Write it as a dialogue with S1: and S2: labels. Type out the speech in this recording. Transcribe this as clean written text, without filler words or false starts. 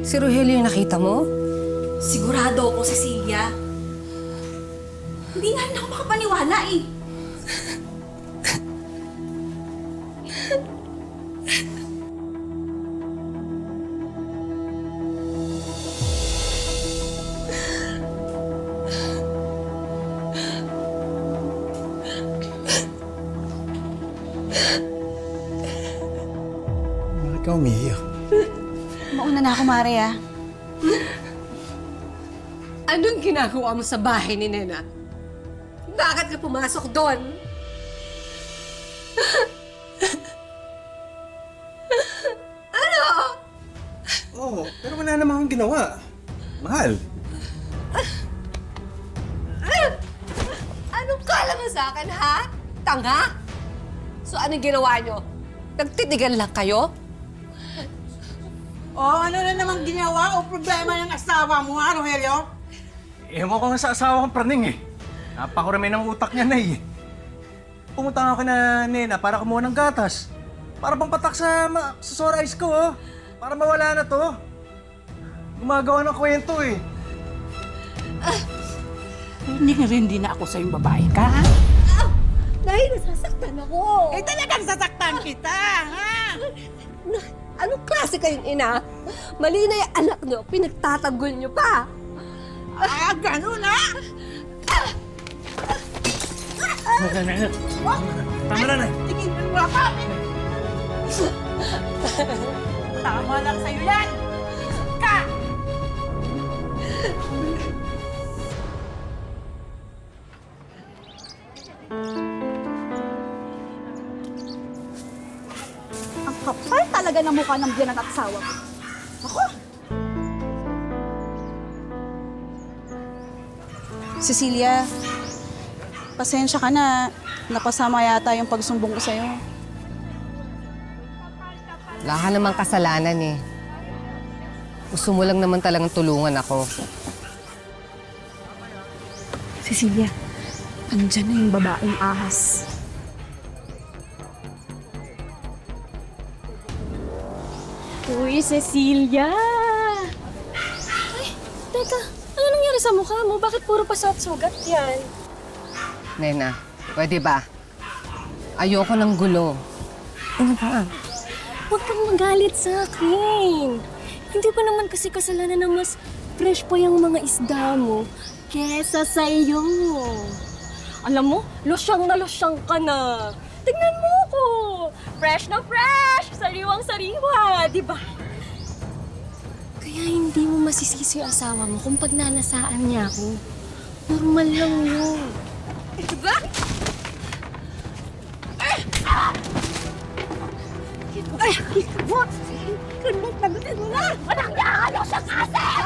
S1: Si Rogelio yung nakita mo?
S2: Sigurado ako, Cecilia. Hindi nga rin ako makapaniwala eh.
S3: Bakit ka umiiyak?
S2: Mauna na ako, Maria.
S1: Anong ginagawa mo sa bahay ni Nena? Bakit ka pumasok doon?
S3: Oo, pero wala naman akong ginawa. Mahal.
S1: Anong kala mo sa akin, ha? Tanga? So anong ginawa nyo? Nagtitigan lang kayo?
S4: Ano na naman ginawa o problema ng asawa mo, ha, Rogelio?
S3: Ewan ko nga sa asawa kong praning eh. Napakurami ng utak niya na eh. Pumunta nga ako na Nena para kumuha ng gatas. Para pang patak sa sore eyes ko, oh. Para mawala na to. Gumagawa ng kwento eh.
S4: Hindi na ako sa'yong babae ka, ha?
S1: Dahil nasasaktan ako.
S4: Talagang sasaktan kita, ha?
S1: Anong klase kayong ina? Mali na yung anak nyo, pinagtatanggol nyo pa.
S4: Ganun, ha?
S3: Tama na.
S4: Tingin mo ka! Tama lang sa'yo yan! Isip ka!
S2: Ang kapal talaga ng mukha ng biyanan at asawa ko. Ako! Cecilia, pasensya ka na. Napasama yata yung pagsumbong ko sa'yo.
S1: Wala ka namang kasalanan eh. Gusto mo lang naman talagang tulungan ako.
S2: Cecilia, andyan na yung babaeng ahas.
S5: Uy, Cecilia! Ay, teka. Ano nangyari sa mukha mo? Bakit puro paso at sugat yan?
S1: Nena, pwede ba? Ayoko ng gulo.
S5: Ano ba? Huwag kang magalit sa akin. Hindi ko naman kasi kasalanan na mas fresh pa yung mga isda mo kesa sa iyo. Alam mo, losyang na losyang ka na. Tingnan mo ko! Fresh na fresh! Sariwang-sariwa, di ba? Kaya hindi mo masisisi yung asawa mo kung pagnanasaan niya ako. Normal lang yun.
S1: Diba?
S5: Ay! What? Kundi, tagutin mo na! Walang yakalo sa kasi!